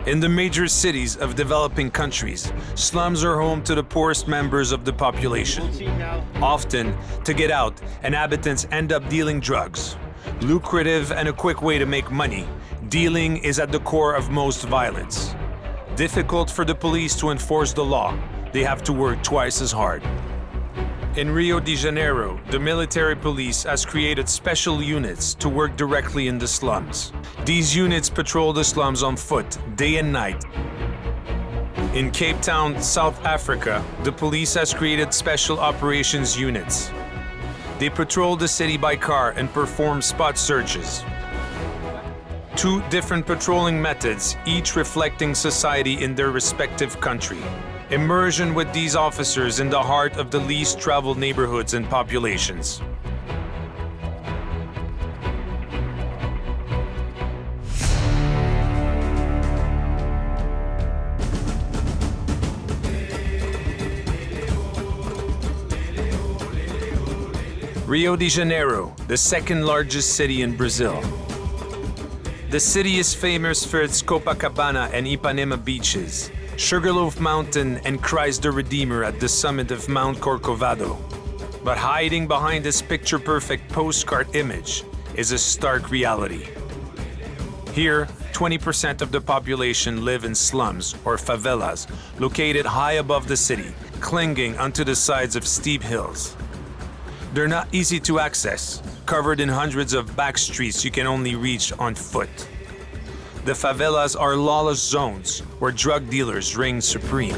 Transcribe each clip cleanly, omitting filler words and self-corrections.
In the major cities of developing countries, slums are home to the poorest members of the population. Often, to get out, inhabitants end up dealing drugs. Lucrative and a quick way to make money, dealing is at the core of most violence. Difficult for the police to enforce the law, they have to work twice as hard. In Rio de Janeiro, the military police has created special units to work directly in the slums. These units patrol the slums on foot, day and night. In Cape Town, South Africa, the police has created special operations units. They patrol the city by car and perform spot searches. Two different patrolling methods, each reflecting society in their respective country. Immersion with these officers in the heart of the least traveled neighborhoods and populations. Rio de Janeiro, the second largest city in Brazil. The city is famous for its Copacabana and Ipanema beaches, Sugarloaf Mountain and Christ the Redeemer at the summit of Mount Corcovado. But hiding behind this picture-perfect postcard image is a stark reality. Here, 20% of the population live in slums or favelas, located high above the city, clinging onto the sides of steep hills. They're not easy to access, covered in hundreds of back streets you can only reach on foot. The favelas are lawless zones where drug dealers reign supreme.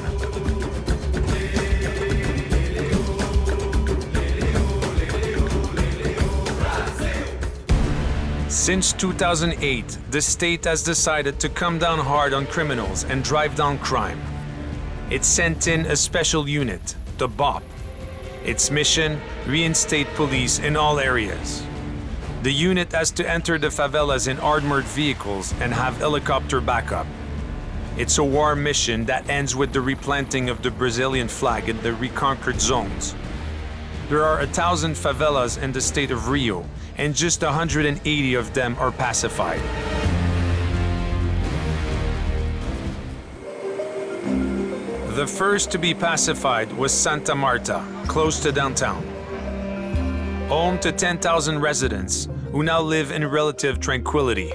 Since 2008, the state has decided to come down hard on criminals and drive down crime. It sent in a special unit, the BOP. Its mission, reinstate police in all areas. The unit has to enter the favelas in armored vehicles and have helicopter backup. It's a war mission that ends with the replanting of the Brazilian flag in the reconquered zones. There are 1,000 favelas in the state of Rio, and just 180 of them are pacified. The first to be pacified was Santa Marta, close to downtown. Home to 10,000 residents who now live in relative tranquility.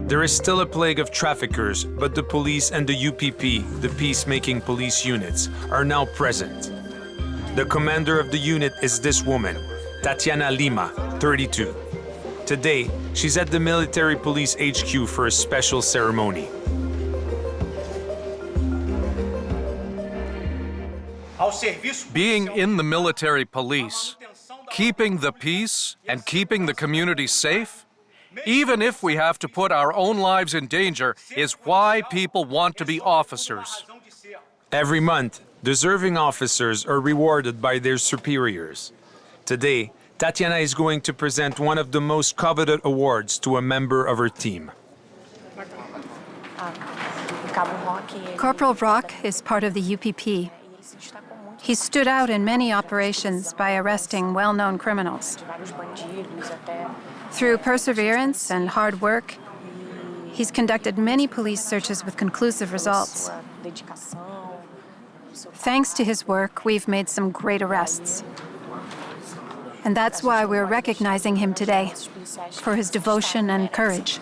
There is still a plague of traffickers, but the police and the UPP, the peacemaking police units, are now present. The commander of the unit is this woman, Tatiana Lima, 32. Today, she's at the military police HQ for a special ceremony. Being in the military police, keeping the peace and keeping the community safe, even if we have to put our own lives in danger, is why people want to be officers. Every month, deserving officers are rewarded by their superiors. Today, Tatiana is going to present one of the most coveted awards to a member of her team. Corporal Rock is part of the UPP. He stood out in many operations by arresting well-known criminals. Through perseverance and hard work, he's conducted many police searches with conclusive results. Thanks to his work, we've made some great arrests. And that's why we're recognizing him today, for his devotion and courage.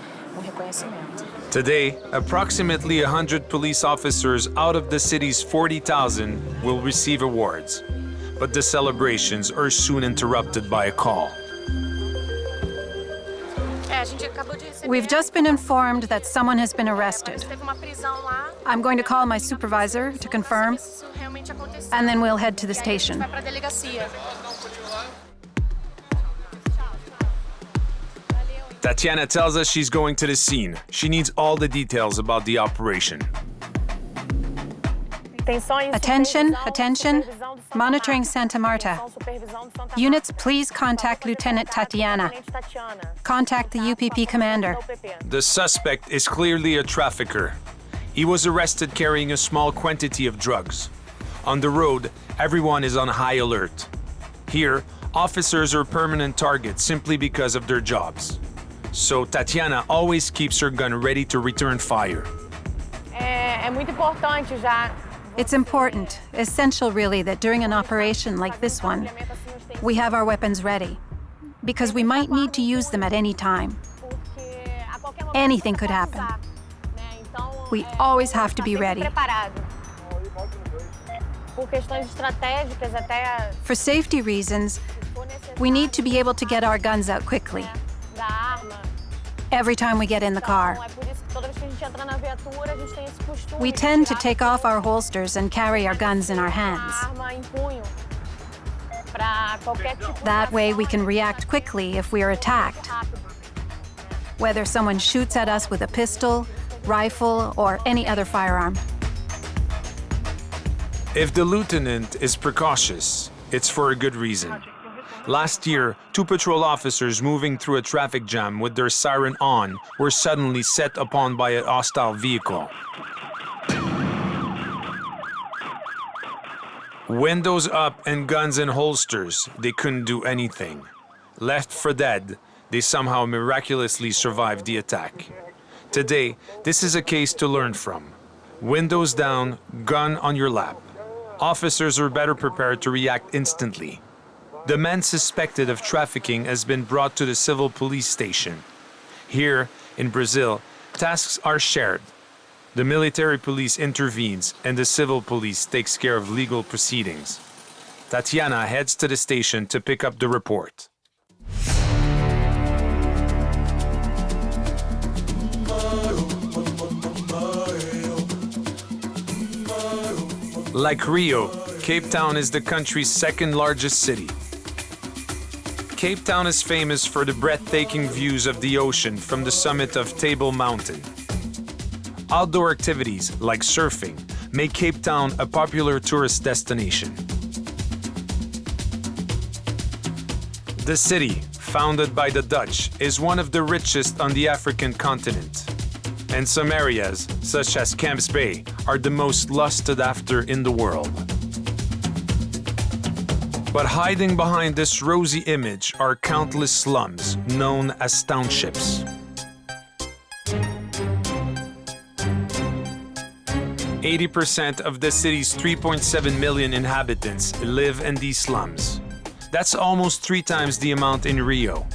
Today, approximately 100 police officers out of the city's 40,000 will receive awards. But the celebrations are soon interrupted by a call. We've just been informed that someone has been arrested. I'm going to call my supervisor to confirm, and then we'll head to the station. Tatiana tells us she's going to the scene. She needs all the details about the operation. Attention, attention. Monitoring Santa Marta. Units, please contact Lieutenant Tatiana. Contact the UPP commander. The suspect is clearly a trafficker. He was arrested carrying a small quantity of drugs. On the road, everyone is on high alert. Here, officers are permanent targets simply because of their jobs. So Tatiana always keeps her gun ready to return fire. It's important, essential really, that during an operation like this one, we have our weapons ready, because we might need to use them at any time. Anything could happen. We always have to be ready. For safety reasons, we need to be able to get our guns out quickly. Every time we get in the car. We tend to take off our holsters and carry our guns in our hands. That way we can react quickly if we are attacked. Whether someone shoots at us with a pistol, rifle, or any other firearm. If the lieutenant is precautious, it's for a good reason. Last year, 2 patrol officers moving through a traffic jam with their siren on were suddenly set upon by a hostile vehicle. Windows up and guns in holsters, they couldn't do anything. Left for dead, they somehow miraculously survived the attack. Today, this is a case to learn from. Windows down, gun on your lap. Officers are better prepared to react instantly. The man suspected of trafficking has been brought to the civil police station. Here, in Brazil, tasks are shared. The military police intervenes and the civil police takes care of legal proceedings. Tatiana heads to the station to pick up the report. Like Rio, Cape Town is the country's second largest city. Cape Town is famous for the breathtaking views of the ocean from the summit of Table Mountain. Outdoor activities like surfing make Cape Town a popular tourist destination. The city, founded by the Dutch, is one of the richest on the African continent. And some areas, such as Camps Bay, are the most lusted after in the world. But hiding behind this rosy image are countless slums, known as townships. 80% of the city's 3.7 million inhabitants live in these slums. That's almost 3 times the amount in Rio.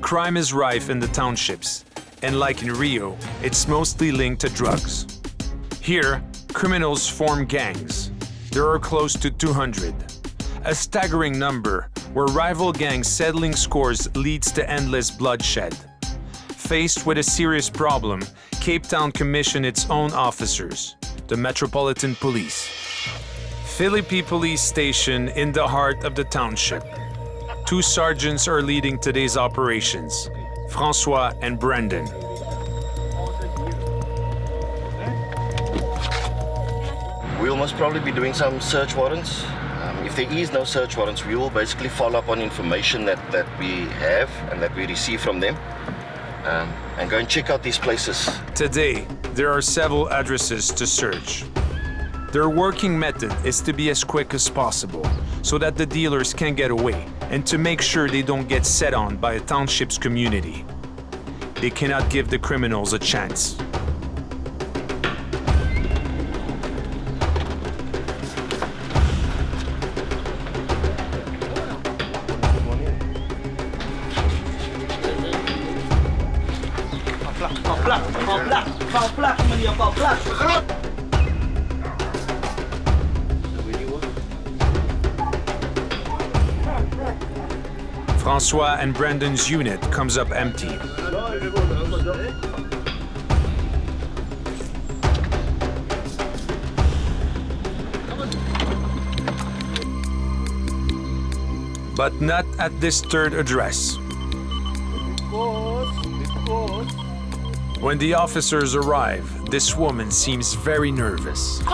Crime is rife in the townships, and like in Rio, it's mostly linked to drugs. Here, criminals form gangs. There are close to 200. A staggering number, where rival gangs settling scores leads to endless bloodshed. Faced with a serious problem, Cape Town commissioned its own officers, the Metropolitan Police. Philippi Police Station in the heart of the township. 2 sergeants are leading today's operations, Francois and Brendan. We'll most probably be doing some search warrants. If there is no search warrants, we will basically follow up on information that we have and that we receive from them and go and check out these places. Today, there are several addresses to search. Their working method is to be as quick as possible so that the dealers can get away and to make sure they don't get set on by a township's community. They cannot give the criminals a chance. Francois and Brendan's unit comes up empty. But not at this third address. When the officers arrive, this woman seems very nervous. They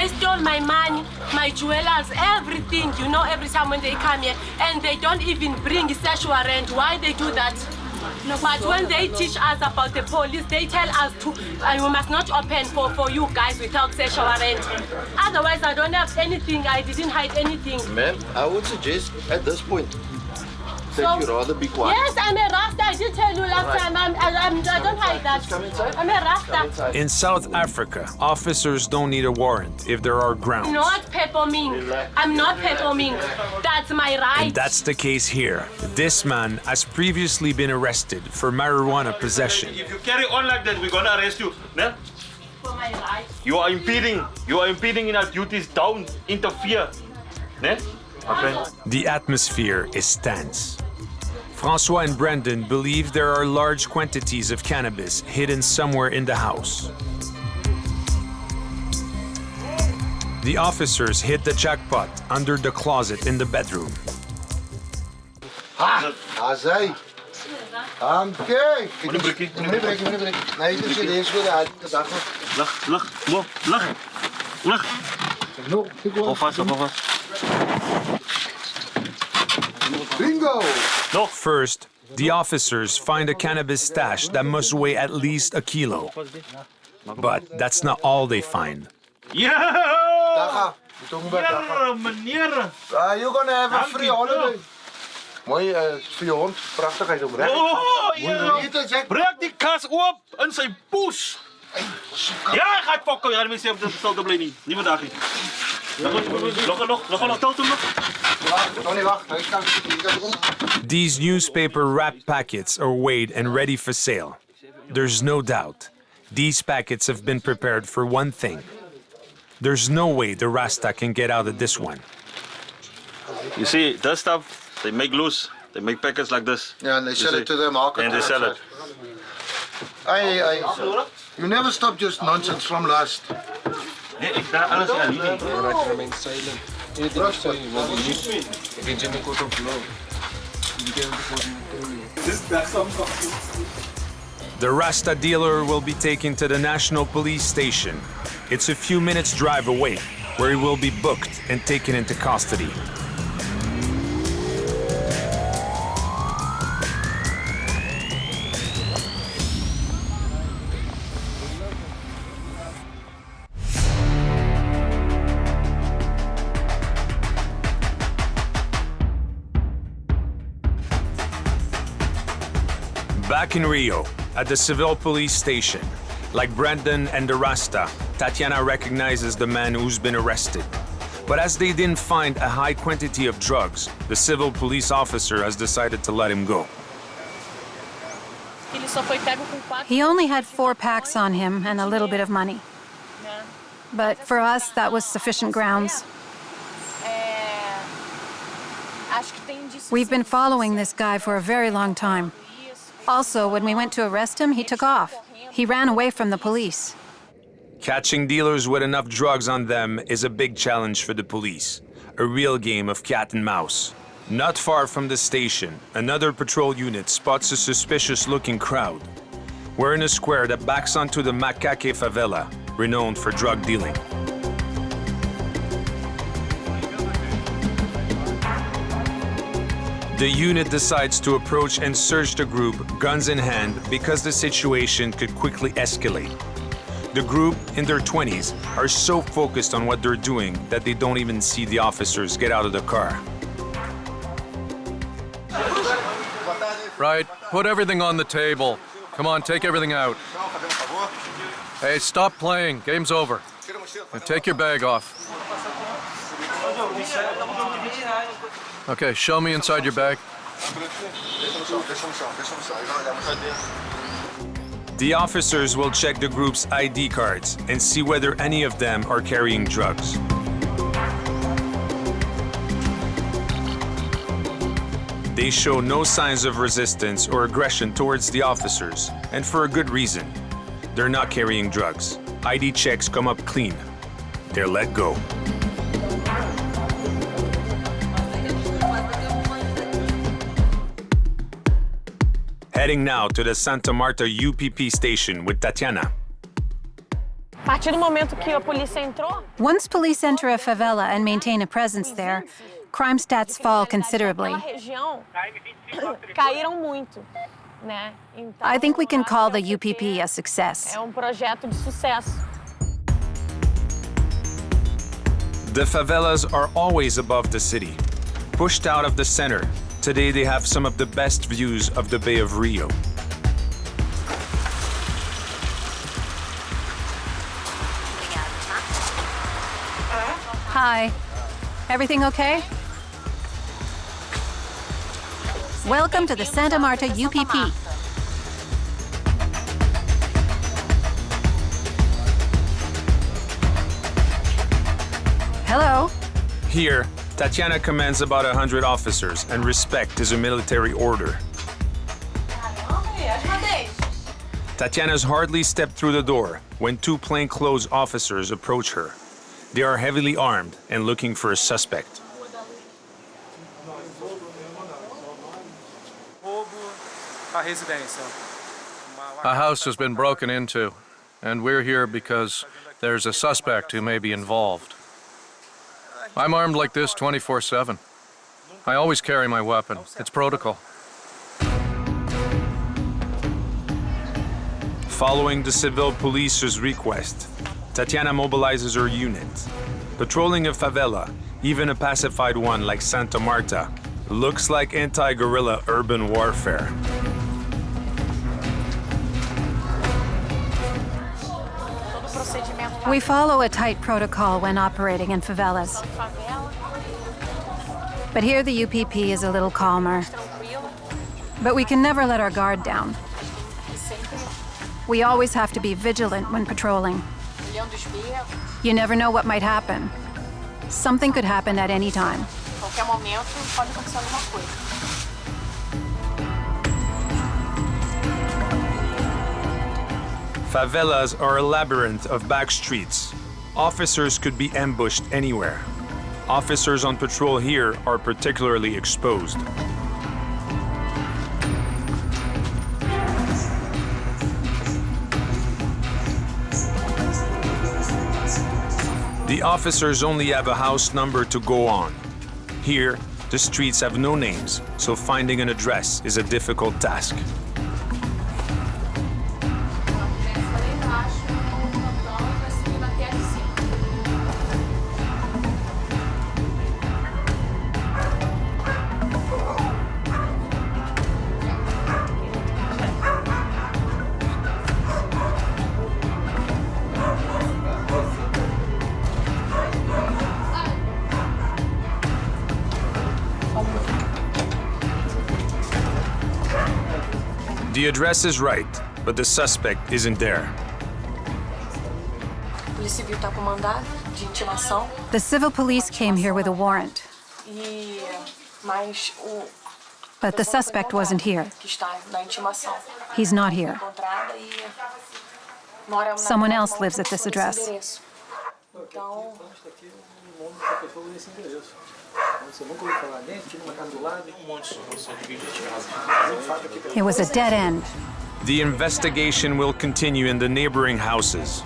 stole my money, my jewelers, everything, you know, every time when they come here, and they don't even bring search warrant. Why they do that? But when they teach us about the police, they tell us to, we must not open for you guys without search warrant. Otherwise, I don't have anything. I didn't hide anything. Ma'am, I would suggest at this point, that you'd rather be quiet. Yes, I'm a Rasta. I did tell you last time. I don't hide that. Come inside. I'm a Rasta. In South Africa, officers don't need a warrant if there are grounds. Not peppermint. I'm not peppermint. That's my right. And that's the case here. This man has previously been arrested for marijuana possession. If you carry on like that, we're gonna arrest you. Ne? For my right. You are impeding in our duties. Don't interfere. Ne? My friend. The atmosphere is tense. Francois and Brendan believe there are large quantities of cannabis hidden somewhere in the house. The officers hit the jackpot under the closet in the bedroom. Azai. Okay. Meneer Brikkie. Meneer Brikkie. Nee, dit is serieus voor de uitgedacht. Lig. No, keep going. Hou vast. Bingo! First, the officers find a cannabis stash that must weigh at least a kilo. But that's not all they find. Ja! Daga. We're talking about Daga. Meneer. You're gonna have a free holiday. Mooi, voor je hond. Prachtigheid oprecht. Oh, ja. Eet het, Jack. Breek die kas oop in sy poes. Ja, hy gaan fokken. Ja, mense op die stoute bly nie. Nie vandag nie. Nog, tel toe nog. Tony, wacht. Hij kan These newspaper wrapped packets are weighed and ready for sale. There's no doubt. These packets have been prepared for one thing. There's no way the Rasta can get out of this one. You see, that stuff, they make loose. They make packets like this. Yeah, and they sell it to the market. And they sell it. You never stop just nonsense from last. Nee, ik ga alles aan jullie. The Rasta dealer will be taken to the National Police Station. It's a few minutes' drive away, where he will be booked and taken into custody. Back in Rio, at the civil police station, like Brendan and the Rasta, Tatiana recognizes the man who's been arrested. But as they didn't find a high quantity of drugs, the civil police officer has decided to let him go. He only had 4 packs on him and a little bit of money. But for us, that was sufficient grounds. We've been following this guy for a very long time. Also, when we went to arrest him, he took off. He ran away from the police. Catching dealers with enough drugs on them is a big challenge for the police. A real game of cat and mouse. Not far from the station, another patrol unit spots a suspicious-looking crowd. We're in a square that backs onto the Macaque favela, renowned for drug dealing. The unit decides to approach and search the group, guns in hand, because the situation could quickly escalate. The group, in their 20s, are so focused on what they're doing that they don't even see the officers get out of the car. Right, put everything on the table. Come on, take everything out. Hey, stop playing. Game's over. Now take your bag off. Okay, show me inside your bag. The officers will check the group's ID cards and see whether any of them are carrying drugs. They show no signs of resistance or aggression towards the officers, and for a good reason. They're not carrying drugs. ID checks come up clean. They're let go. Heading now to the Santa Marta UPP station with Tatiana. A partir do momento que a polícia entrou, Once police enter a favela and maintain a presence there, crime stats fall considerably. na região caíram muito, né? Então, I think we can call the UPP a success. é projeto de sucesso. The favelas are always above the city, pushed out of the center, Today they have some of the best views of the Bay of Rio. Hi. Everything okay? Welcome to the Santa Marta UPP. Hello. Here, Tatiana commands about 100 officers, and respect is a military order. Tatiana's hardly stepped through the door when two plainclothes officers approach her. They are heavily armed and looking for a suspect. A house has been broken into, and we're here because there's a suspect who may be involved. I'm armed like this 24/7. I always carry my weapon. It's protocol. Following the civil police's request, Tatiana mobilizes her unit. Patrolling a favela, even a pacified one like Santa Marta, looks like anti-guerrilla urban warfare. We follow a tight protocol when operating in favelas. But here the UPP is a little calmer. But we can never let our guard down. We always have to be vigilant when patrolling. You never know what might happen. Something could happen at any time. Favelas are a labyrinth of back streets. Officers could be ambushed anywhere. Officers on patrol here are particularly exposed. The officers only have a house number to go on. Here, the streets have no names, so finding an address is a difficult task. The address is right, but the suspect isn't there. The civil police came here with a warrant. But the suspect wasn't here. He's not here. Someone else lives at this address. It was a dead end. The investigation will continue in the neighboring houses.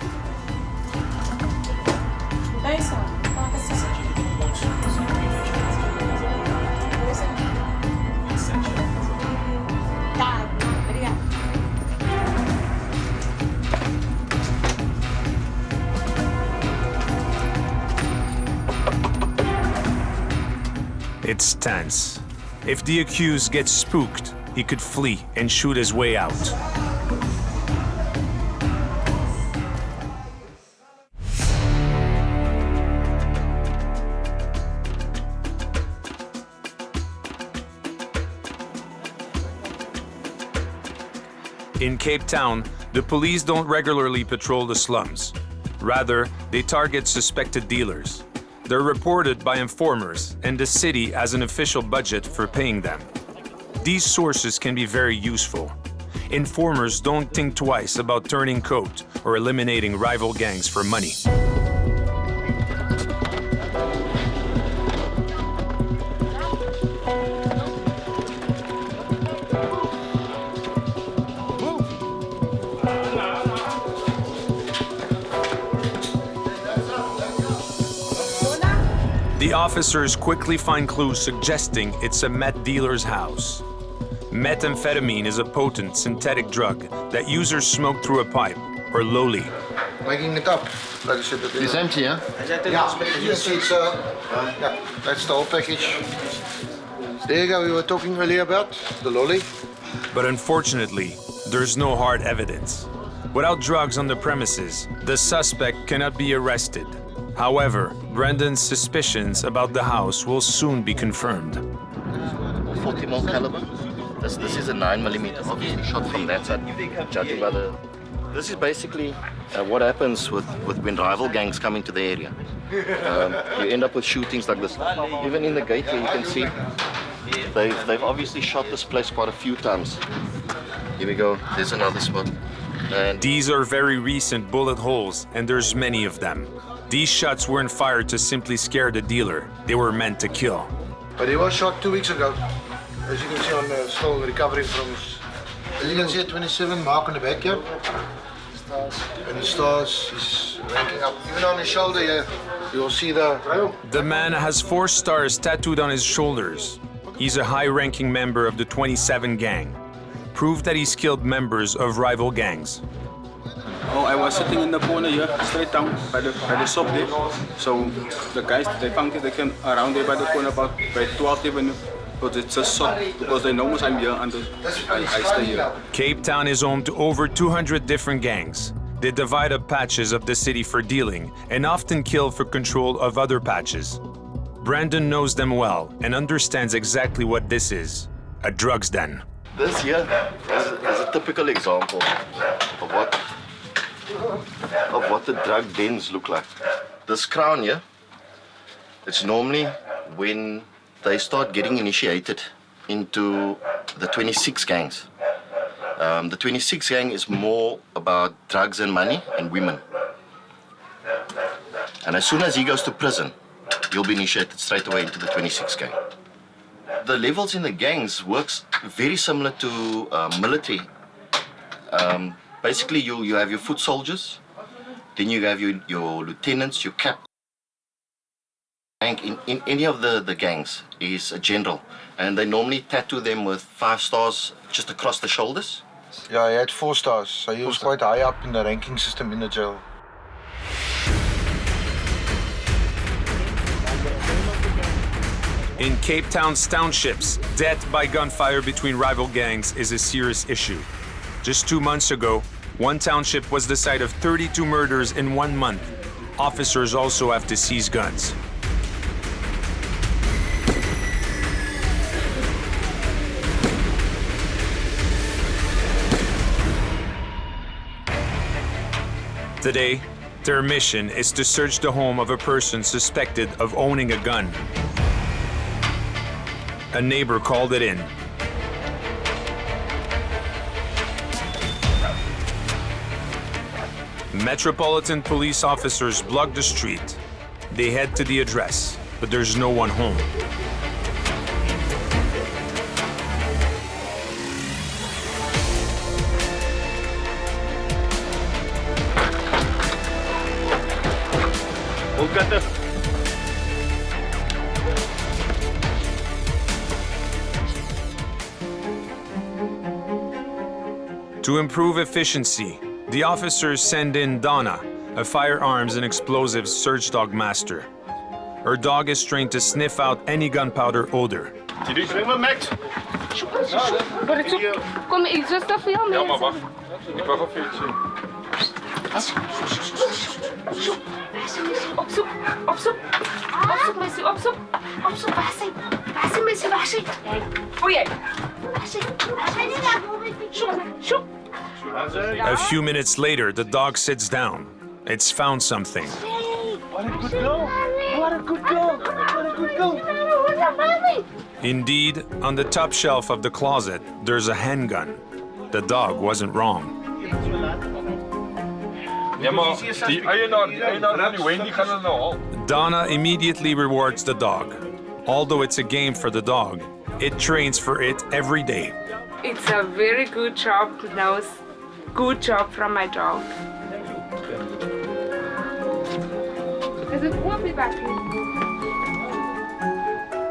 It's tense. If the accused gets spooked, he could flee and shoot his way out. In Cape Town, the police don't regularly patrol the slums. Rather, they target suspected dealers. They're reported by informers, and the city has an official budget for paying them. These sources can be very useful. Informers don't think twice about turning coat or eliminating rival gangs for money. The officers quickly find clues suggesting it's a meth dealer's house. Methamphetamine is a potent synthetic drug that users smoke through a pipe, or loli. Making it up. It's empty, yeah? Yeah, yes, it's, yeah, that's the whole package. There you go, we were talking earlier about the lolly. But unfortunately, there's no hard evidence. Without drugs on the premises, the suspect cannot be arrested. However, Brendan's suspicions about the house will soon be confirmed. 40 mm caliber. This is a 9mm, obviously shot from that side. Judging by the, this is basically what happens with when rival gangs come into the area. You end up with shootings like this. Even in the gate here, you can see they've obviously shot this place quite a few times. Here we go. There's another spot. And these are very recent bullet holes, and there's many of them. These shots weren't fired to simply scare the dealer. They were meant to kill. But he was shot 2 weeks ago. As you can see, I'm still recovering from his... As you can see, a 27 mark on the back here. And the stars is ranking up. Even on his shoulder here, you'll see the... The man has 4 stars tattooed on his shoulders. He's a high-ranking member of the 27 gang. Proof that he's killed members of rival gangs. Oh, I was sitting in the corner here, straight down by the shop there. So the guys, they found it, they came around there by the corner about by 12th Avenue. But it's a shot because they know I'm here and I stay here. Cape Town is home to over 200 different gangs. They divide up patches of the city for dealing and often kill for control of other patches. Brandon knows them well and understands exactly what this is, a drugs den. this here is a typical example of what the drug dens look like. This crown here, it's normally when they start getting initiated into the 26 gangs. The 26 gang is more about drugs and money and women. And as soon as he goes to prison, he'll be initiated straight away into the 26 gang. The levels in the gangs works very similar to military. Basically, you have your foot soldiers, then you have your lieutenants, your captains. In any of the gangs is a general, and they normally tattoo them with 5 stars just across the shoulders. Yeah, he had 4 stars, so he was quite high up in the ranking system in the jail. In Cape Town's townships, death by gunfire between rival gangs is a serious issue. Just 2 months ago, one township was the site of 32 murders in 1 month. Officers also have to seize guns. Today, their mission is to search the home of a person suspected of owning a gun. A neighbor called it in. Metropolitan Police officers block the street. They head to the address, but there's no one home. To improve efficiency, the officers send in Donna, a firearms and explosives search dog master. Her dog is trained to sniff out any gunpowder odor. Max. Kom, ik just te veel mensen. Ja, maar wacht. Ik wacht op je iets zien. Op zoek, op zoek. Op zoek, mensen, op zoek. Op zoek, waar zijn? Waar zijn mensen, waar zijn? O jij. Waar zijn? Zoek. A few minutes later, the dog sits down. It's found something. What a good girl. What a good girl. What a good girl. Indeed, on the top shelf of the closet, there's a handgun. The dog wasn't wrong. Ja, maar die eienaar van die Wendy gaan er nou al. Donna immediately rewards the dog. Although it's a game for the dog, it trains for it every day. It's a very good job. Now, good job from my dog.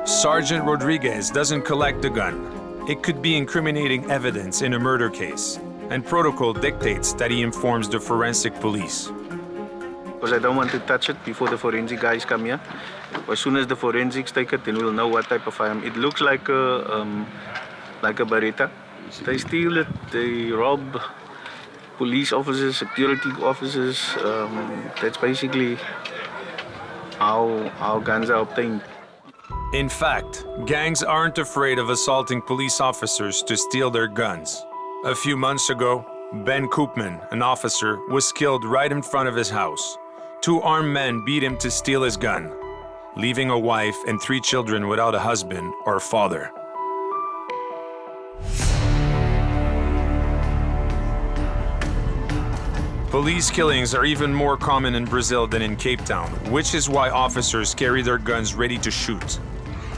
Sergeant Rodriguez doesn't collect the gun. It could be incriminating evidence in a murder case, and protocol dictates that he informs the forensic police. because I don't want to touch it before the forensic guys come here. As soon as the forensics take it, then we'll know what type of firearm. It looks like a Beretta. They steal it, they rob police officers, security officers. That's basically how guns are obtained. In fact, gangs aren't afraid of assaulting police officers to steal their guns. A few months ago, Ben Koopman, an officer, was killed right in front of his house. 2 armed men beat him to steal his gun, leaving a wife and 3 children without a husband or father. Police killings are even more common in Brazil than in Cape Town, which is why officers carry their guns ready to shoot.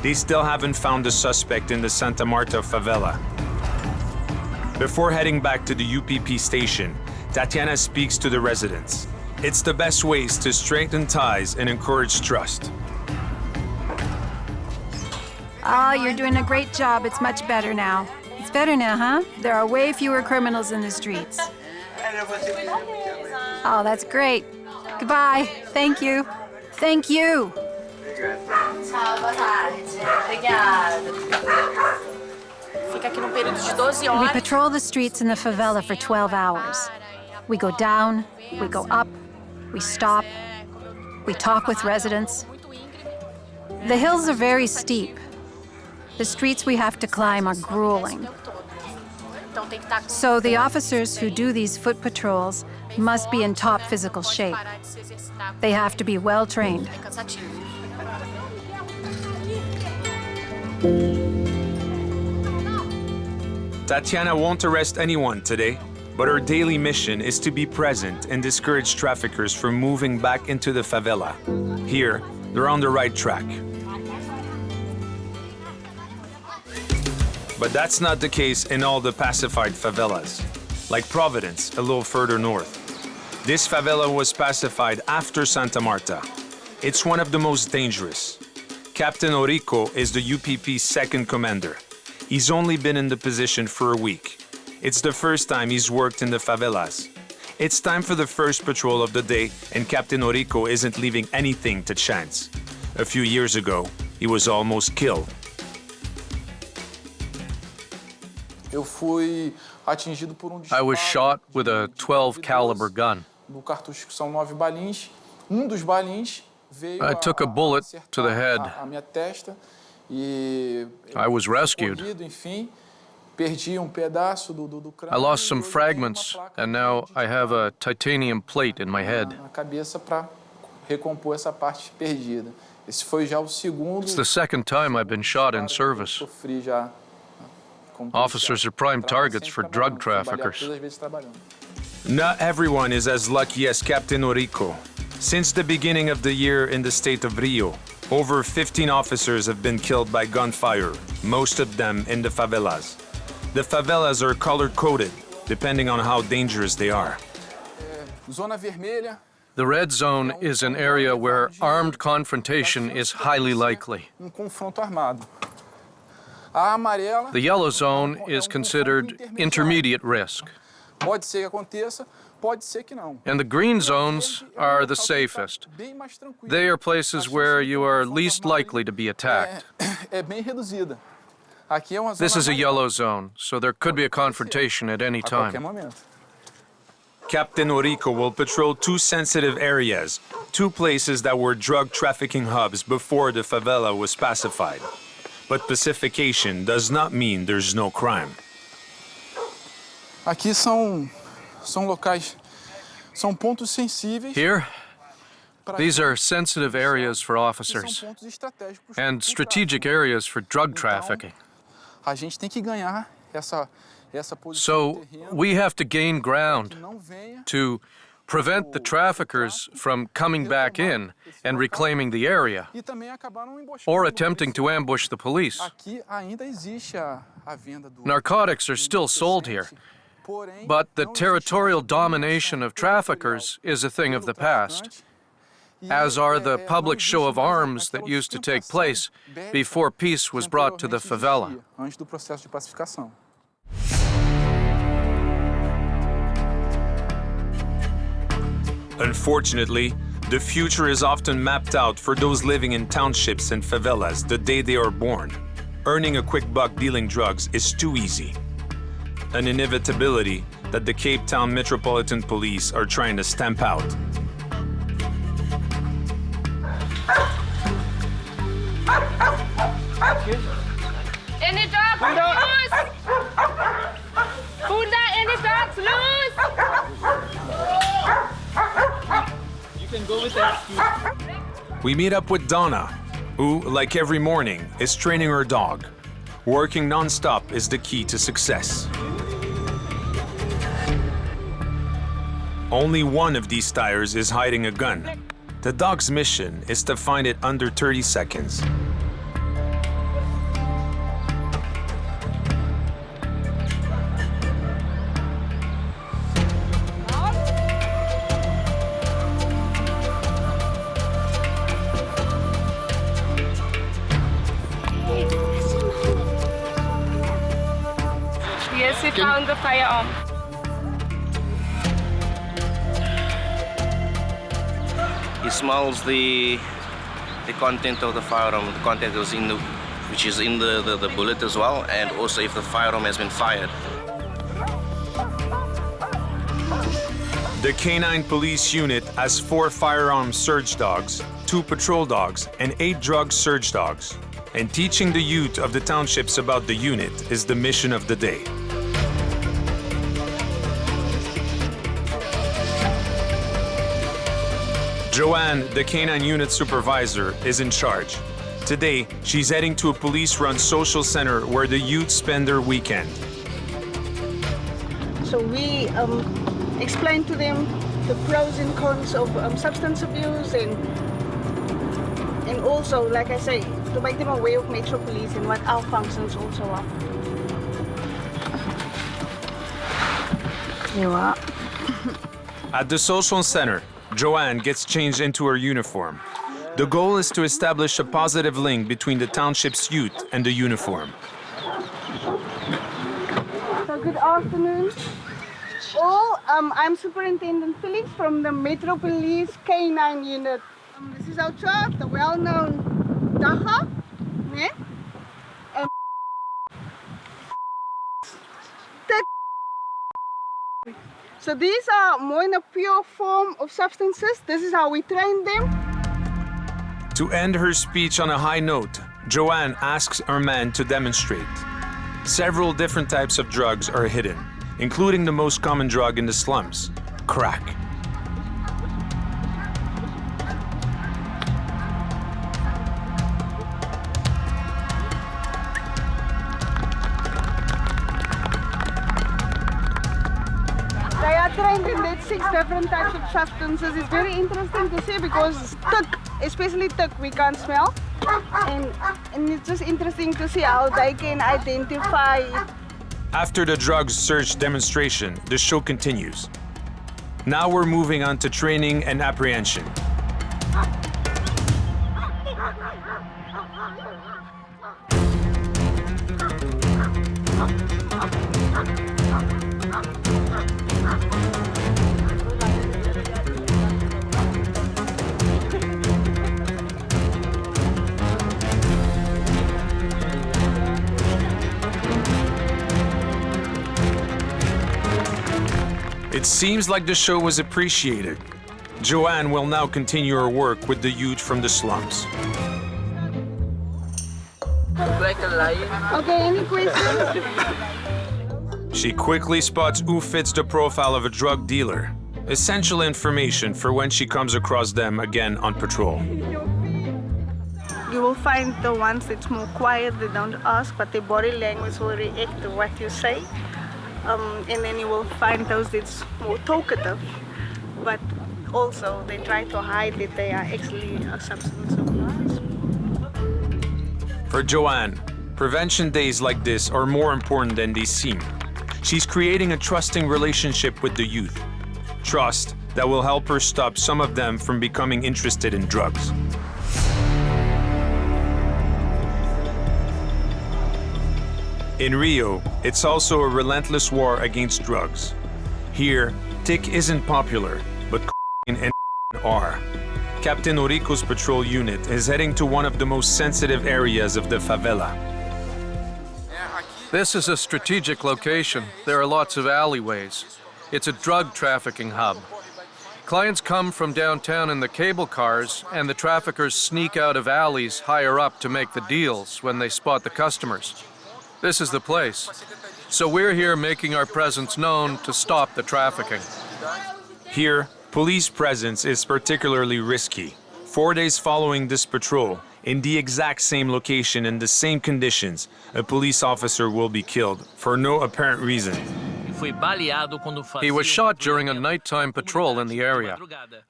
They still haven't found a suspect in the Santa Marta favela. Before heading back to the UPP station, Tatiana speaks to the residents. It's the best ways to strengthen ties and encourage trust. You're doing a great job. It's much better now. It's better now, huh? There are way fewer criminals in the streets. Oh, that's great. Goodbye. Thank you. Thank you. We patrol the streets in the favela for 12 hours. We go down, we go up, we stop, we talk with residents. The hills are very steep. The streets we have to climb are grueling. So the officers who do these foot patrols must be in top physical shape. They have to be well trained. Tatiana won't arrest anyone today, but her daily mission is to be present and discourage traffickers from moving back into the favela. Here, they're on the right track. But that's not the case in all the pacified favelas, like Providence, a little further north. This favela was pacified after Santa Marta. It's one of the most dangerous. Captain Orico is the UPP's second commander. He's only been in the position for a week. It's the first time he's worked in the favelas. It's time for the first patrol of the day, and Captain Orico isn't leaving anything to chance. A few years ago, he was almost killed. I was shot with a 12 caliber gun. I took a bullet to the head. I was rescued. I lost some fragments, and now I have a titanium plate in my head. It's the second time I've been shot in service. Officers are prime targets for drug traffickers. Not everyone is as lucky as Captain Orico. Since the beginning of the year in the state of Rio, over 15 officers have been killed by gunfire, most of them in the favelas. The favelas are color-coded, depending on how dangerous they are. The red zone is an area where armed confrontation is highly likely. The yellow zone is considered intermediate risk. And the green zones are the safest. They are places where you are least likely to be attacked. This is a yellow zone, so there could be a confrontation at any time. Captain Orico will patrol 2 sensitive areas, 2 places that were drug trafficking hubs before the favela was pacified. But pacification does not mean there's no crime. Here, these are sensitive areas for officers and strategic areas for drug trafficking. So we have to gain ground to prevent the traffickers from coming back in and reclaiming the area or attempting to ambush the police. Narcotics are still sold here, but the territorial domination of traffickers is a thing of the past, as are the public show of arms that used to take place before peace was brought to the favela. Unfortunately, The future is often mapped out for those living in townships and favelas the day they are born. Earning a quick buck dealing drugs is too easy. An inevitability that the Cape Town Metropolitan Police are trying to stamp out. Any dogs loose? Bunda, any dogs loose? You can go with that. We meet up with Donna, who, like every morning, is training her dog. Working non-stop is the key to success. Only one of these tires is hiding a gun. The dog's mission is to find it under 30 seconds. Yes, we found the firearm. He smells the content of the firearm, the content was in the, which is in the bullet as well, and also if the firearm has been fired. The Canine Police Unit has 4 firearm search dogs, 2 patrol dogs, and 8 drug search dogs. And teaching the youth of the townships about the unit is the mission of the day. Joanne, the Canine Unit Supervisor, is in charge. Today, she's heading to a police-run social center where the youth spend their weekend. So we explain to them the pros and cons of substance abuse and also, like I say, to make them aware of Metro Police and what our functions also are. You are. At the social center, Joanne gets changed into her uniform. The goal is to establish a positive link between the township's youth and the uniform. So good afternoon. All, I'm Superintendent Felix from the Metro Police Canine Unit. This is our truck, the well-known Dacha. Yeah? So these are more in a pure form of substances. This is how we train them. To end her speech on a high note, Joanne asks her man to demonstrate. Several different types of drugs are hidden, including the most common drug in the slums, crack. They are trained in that 6 different types of substances. It's very interesting to see because tick, especially tick, we can't smell. And it's just interesting to see how they can identify it. After the drugs search demonstration, the show continues. Now we're moving on to training and apprehension. It seems like the show was appreciated. Joanne will now continue her work with the youth from the slums. Like a lion. Okay, any questions? She quickly spots who fits the profile of a drug dealer. Essential information for when she comes across them again on patrol. You will find the ones that's more quiet, they don't ask, but their body language will react to what you say. And then you will find those that's more talkative, but also they try to hide that they are actually a substance abuse. For Joanne, prevention days like this are more important than they seem. She's creating a trusting relationship with the youth. Trust that will help her stop some of them from becoming interested in drugs. In Rio, it's also a relentless war against drugs. Here, tick isn't popular, but and are. Captain Orico's patrol unit is heading to one of the most sensitive areas of the favela. This is a strategic location. There are lots of alleyways. It's a drug trafficking hub. Clients come from downtown in the cable cars, and the traffickers sneak out of alleys higher up to make the deals when they spot the customers. This is the place. So we're here making our presence known to stop the trafficking. Here, police presence is particularly risky. 4 days following this patrol, in the exact same location and the same conditions, a police officer will be killed for no apparent reason. He was shot during a nighttime patrol in the area.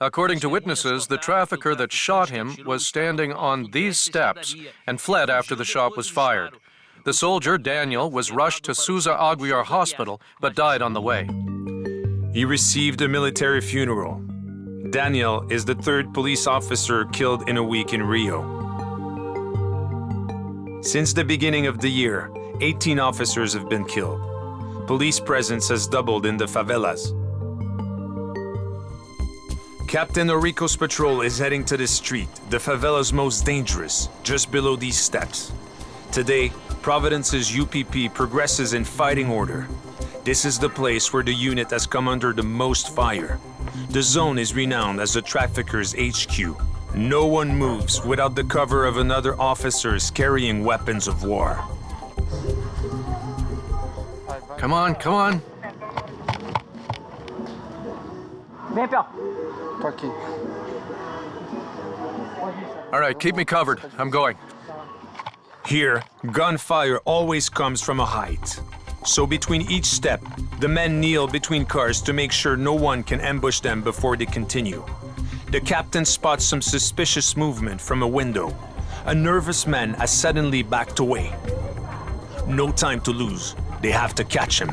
According to witnesses, the trafficker that shot him was standing on these steps and fled after the shot was fired. The soldier, Daniel, was rushed to Sousa Aguiar Hospital but died on the way. He received a military funeral. Daniel is the third police officer killed in a week in Rio. Since the beginning of the year, 18 officers have been killed. Police presence has doubled in the favelas. Captain Orico's patrol is heading to this street, the favela's most dangerous, just below these steps. Today, Providence's UPP progresses in fighting order. This is the place where the unit has come under the most fire. The zone is renowned as the traffickers' HQ. No one moves without the cover of another officers carrying weapons of war. Come on, come on. All right, keep me covered. I'm going. Here, gunfire always comes from a height. So between each step, the men kneel between cars to make sure no one can ambush them before they continue. The captain spots some suspicious movement from a window. A nervous man has suddenly backed away. No time to lose. They have to catch him.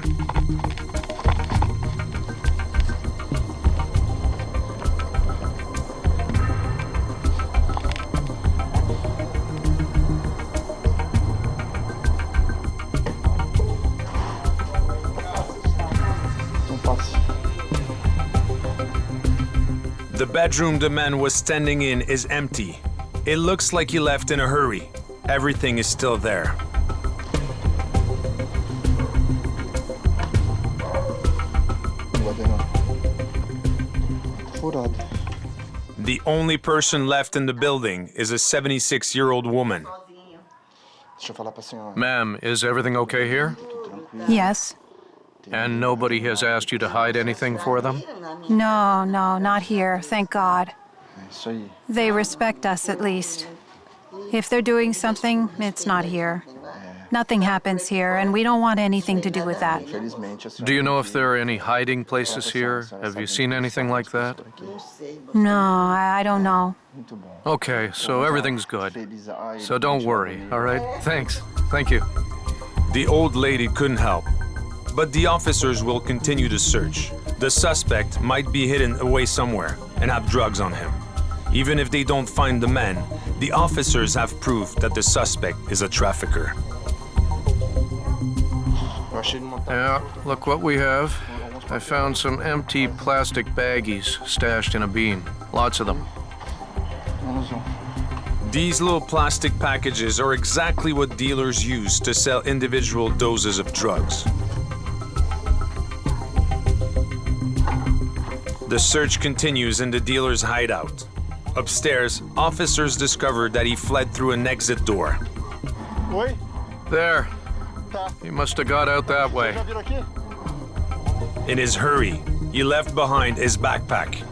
The bedroom the man was standing in is empty. It looks like he left in a hurry. Everything is still there. The only person left in the building is a 76-year-old woman. Ma'am, is everything okay here? Yes. And nobody has asked you to hide anything for them? No, not here, thank God. They respect us at least. If they're doing something, it's not here. Nothing happens here, and we don't want anything to do with that. Do you know if there are any hiding places here? Have you seen anything like that? No, I don't know. Okay, so everything's good. So don't worry, all right? Thanks. Thank you. The old lady couldn't help, but the officers will continue to search. The suspect might be hidden away somewhere and have drugs on him. Even if they don't find the man, the officers have proof that the suspect is a trafficker. Yeah, look what we have. I found some empty plastic baggies stashed in a bin. Lots of them. These little plastic packages are exactly what dealers use to sell individual doses of drugs. The search continues in the dealer's hideout. Upstairs, officers discovered that he fled through an exit door. There. He must have got out that way. In his hurry, he left behind his backpack.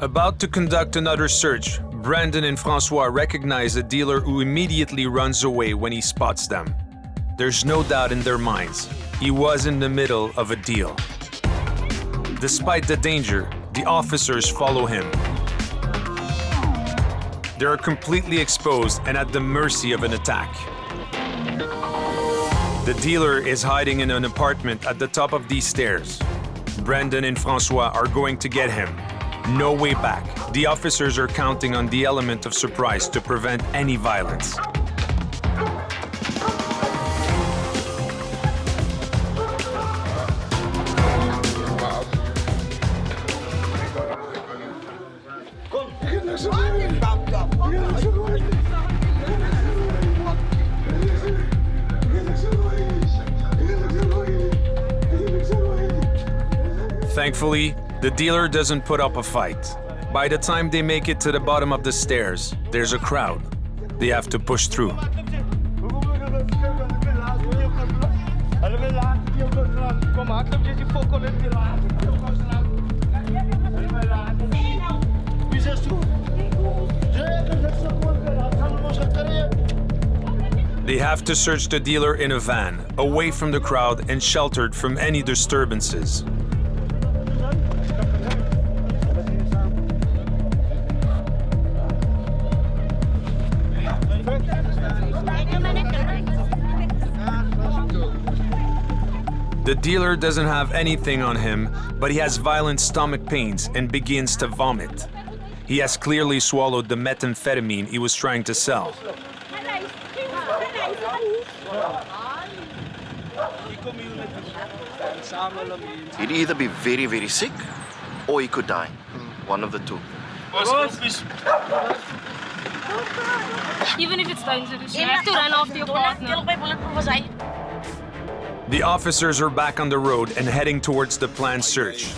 About to conduct another search, Brandon and Francois recognize a dealer who immediately runs away when he spots them. There's no doubt in their minds, he was in the middle of a deal. Despite the danger, the officers follow him. They are completely exposed and at the mercy of an attack. The dealer is hiding in an apartment at the top of these stairs. Brendan and Francois are going to get him. No way back. The officers are counting on the element of surprise to prevent any violence. Thankfully, the dealer doesn't put up a fight. By the time they make it to the bottom of the stairs, there's a crowd. They have to push through. They have to search the dealer in a van, away from the crowd and sheltered from any disturbances. The dealer doesn't have anything on him, but he has violent stomach pains and begins to vomit. He has clearly swallowed the methamphetamine he was trying to sell. He'd either be very, very sick or he could die. One of the two. Even if it's dangerous, you have to run after your partner. The officers are back on the road and heading towards the planned search.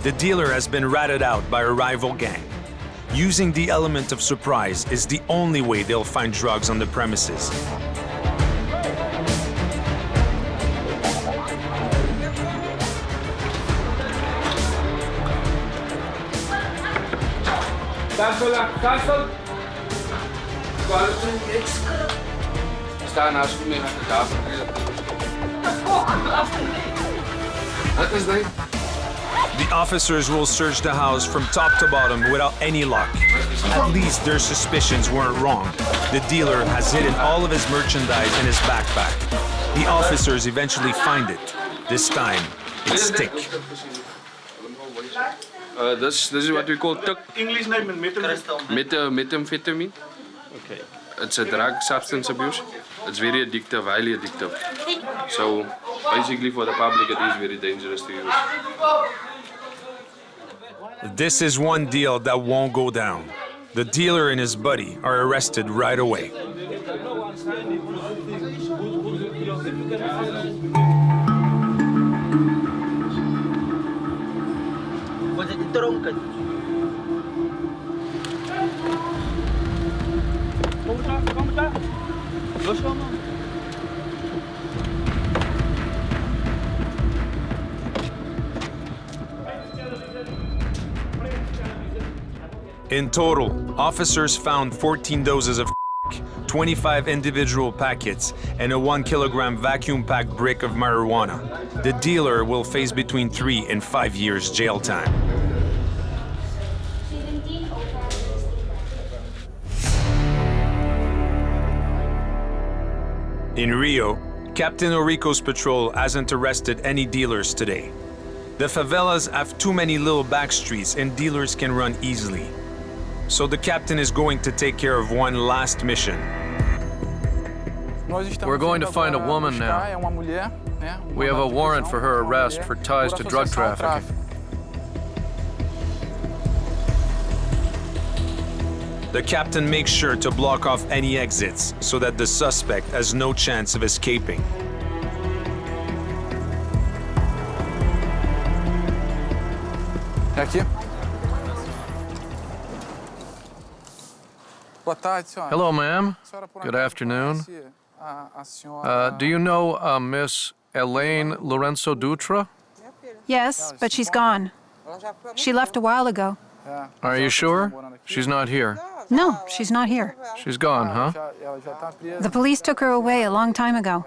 The dealer has been ratted out by a rival gang. Using the element of surprise is the only way they'll find drugs on the premises. The officers will search the house from top to bottom without any luck. At least their suspicions weren't wrong. The dealer has hidden all of his merchandise in his backpack. The officers eventually find it. This time, it's thick. This is what we call tuk. English name and Methamphetamine. Okay. It's a drug, substance abuse. It's very addictive, highly addictive. So basically for the public it is very dangerous to use. This is one deal that won't go down. The dealer and his buddy are arrested right away. Was it dronken? In total, officers found 14 doses of 25 individual packets, and a 1 kilogram vacuum-packed brick of marijuana. The dealer will face between 3 and 5 years jail time. In Rio, Captain Orico's patrol hasn't arrested any dealers today. The favelas have too many little back streets and dealers can run easily. So the captain is going to take care of one last mission. We're going to find a woman now. We have a warrant for her arrest for ties to drug trafficking. The captain makes sure to block off any exits so that the suspect has no chance of escaping. Hello, ma'am. Good afternoon. Do you know Miss Elaine Lorenzo Dutra? Yes, but she's gone. She left a while ago. Are you sure? She's not here. No, she's not here. She's gone, huh? The police took her away a long time ago.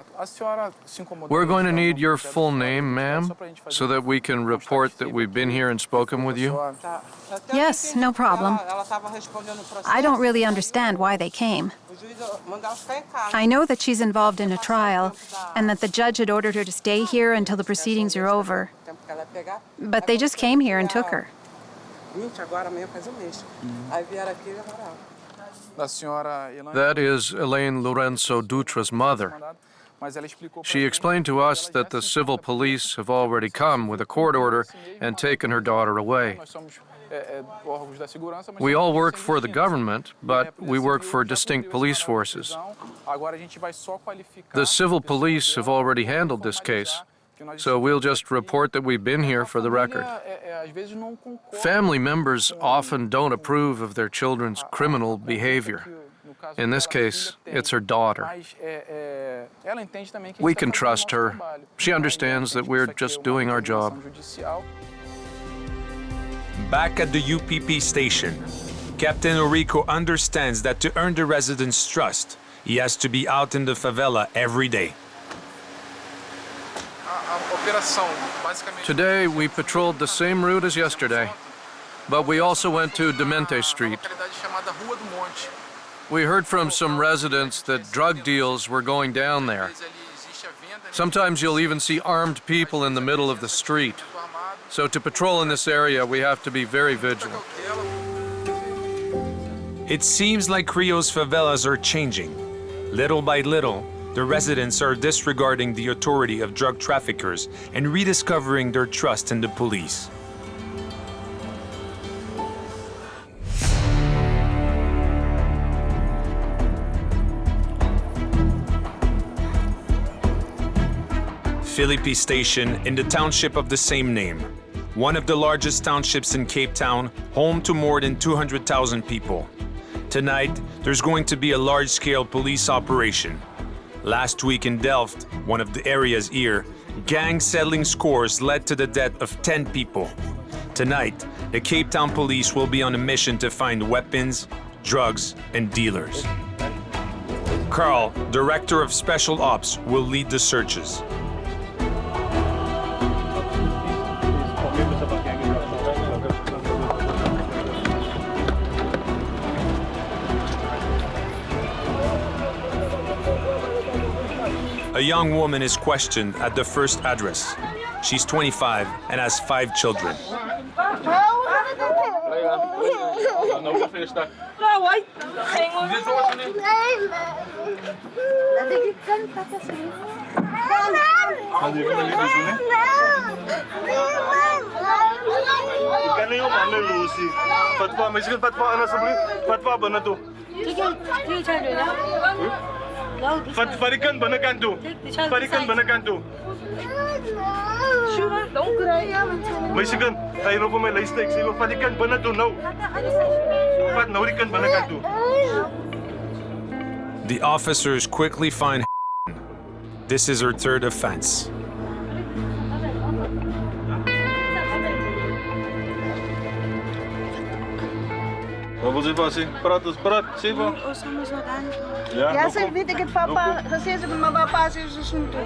We're going to need your full name, ma'am, so that we can report that we've been here and spoken with you. Yes, no problem. I don't really understand why they came. I know that she's involved in a trial and that the judge had ordered her to stay here until the proceedings are over. But they just came here and took her. That is Elaine Lorenzo Dutra's mother. She explained to us that the civil police have already come with a court order and taken her daughter away. We all work for the government, but we work for distinct police forces. The civil police have already handled this case, so we'll just report that we've been here for the record. Family members often don't approve of their children's criminal behavior. In this case, it's her daughter. We can trust her. She understands that we're just doing our job. Back at the UPP station, Captain Orico understands that to earn the residents' trust, he has to be out in the favela every day. Today, we patrolled the same route as yesterday, but we also went to Demente Street. We heard from some residents that drug deals were going down there. Sometimes you'll even see armed people in the middle of the street. So to patrol in this area, we have to be very vigilant. It seems like Rio's favelas are changing. Little by little, the residents are disregarding the authority of drug traffickers and rediscovering their trust in the police. Philippi Station in the township of the same name. One of the largest townships in Cape Town, home to more than 200,000 people. Tonight, there's going to be a large-scale police operation. Last week in Delft, one of the area's ear, gang settling scores led to the death of 10 people. Tonight, the Cape Town police will be on a mission to find weapons, drugs, and dealers. Carl, Director of Special Ops, will lead the searches. A young woman is questioned at the first address. She's 25 and has 5 children. Farikan banakanto. Farikan banakanto. Meisikan, tayo po may lista exilo. Farikan banato now. Fat naurikan banakanto. The officers quickly find this is her third offense. Wat wil je van zien? Praat, zie je van? Ja, ze weet ik het van pa. Gezien ze met mijn pa zijn ze zo'n toe.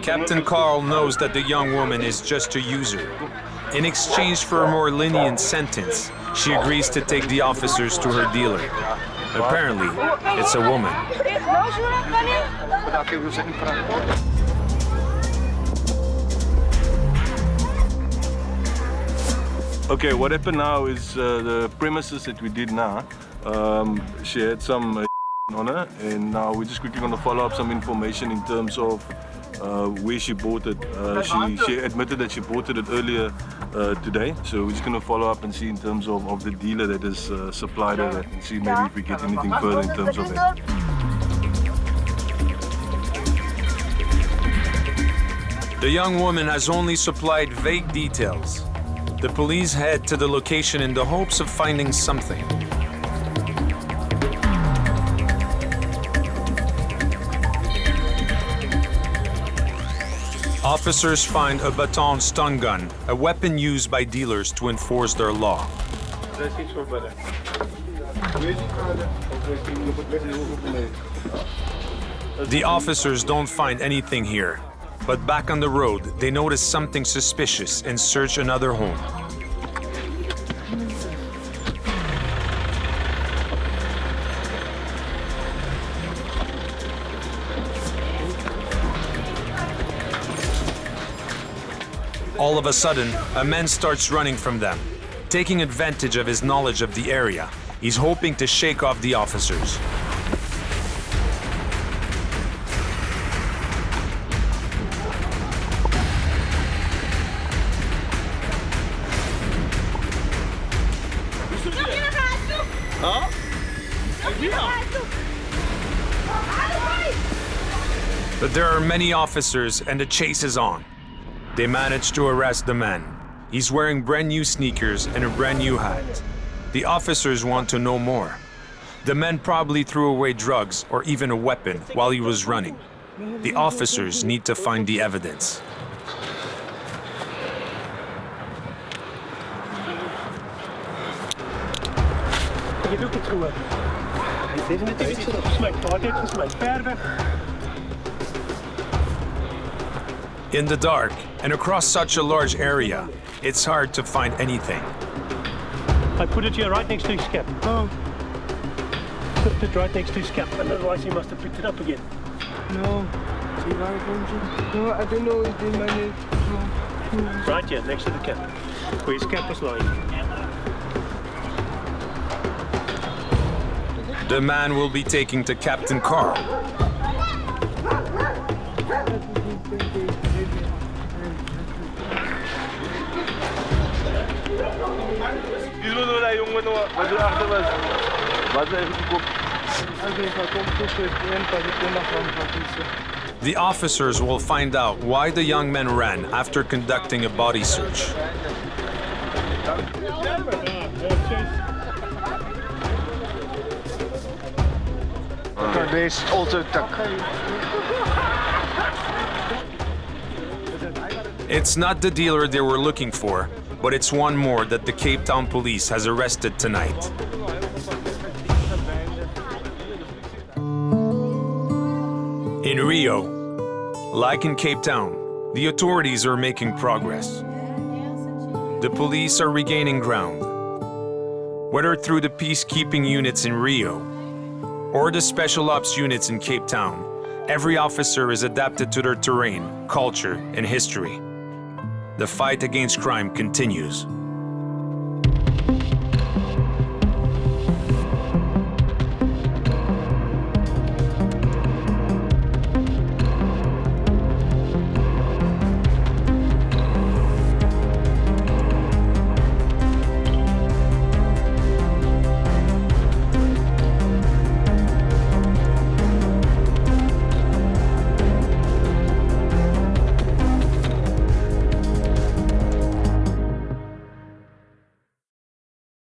Captain Carl knows that the young woman is just a user. In exchange for a more lenient sentence, she agrees to take the officers to her dealer. Apparently, it's a woman. Okay, what happened now is the premises that we did now, she had some on her, and now we're just quickly going to follow up some information in terms of where she bought it. She admitted that she bought it earlier today, so we're just going to follow up and see in terms of the dealer that has supplied her and see maybe if we get anything further in terms of that. The young woman has only supplied vague details. The police head to the location in the hopes of finding something. Officers find a baton stun gun, a weapon used by dealers to enforce their law. The officers don't find anything here, but back on the road, they notice something suspicious and search another home. All of a sudden, a man starts running from them. Taking advantage of his knowledge of the area, he's hoping to shake off the officers. But there are many officers and the chase is on. They manage to arrest the man. He's wearing brand new sneakers and a brand new hat. The officers want to know more. The man probably threw away drugs or even a weapon while he was running. The officers need to find the evidence. In the dark and across such a large area, it's hard to find anything. I put it here right next to his cap. Oh. Put it right next to his cap, and otherwise he must have picked it up again. No. No, I don't know. It's in my name. No. Right here, next to the cap, where his cap was lying. The man will be taken to Captain Carl. The officers will find out why the young man ran after conducting a body search. There's also It's not the dealer they were looking for, but it's one more that the Cape Town police has arrested tonight. In Rio, like in Cape Town, the authorities are making progress. The police are regaining ground. Whether through the peacekeeping units in Rio or the special ops units in Cape Town, every officer is adapted to their terrain, culture, and history. The fight against crime continues.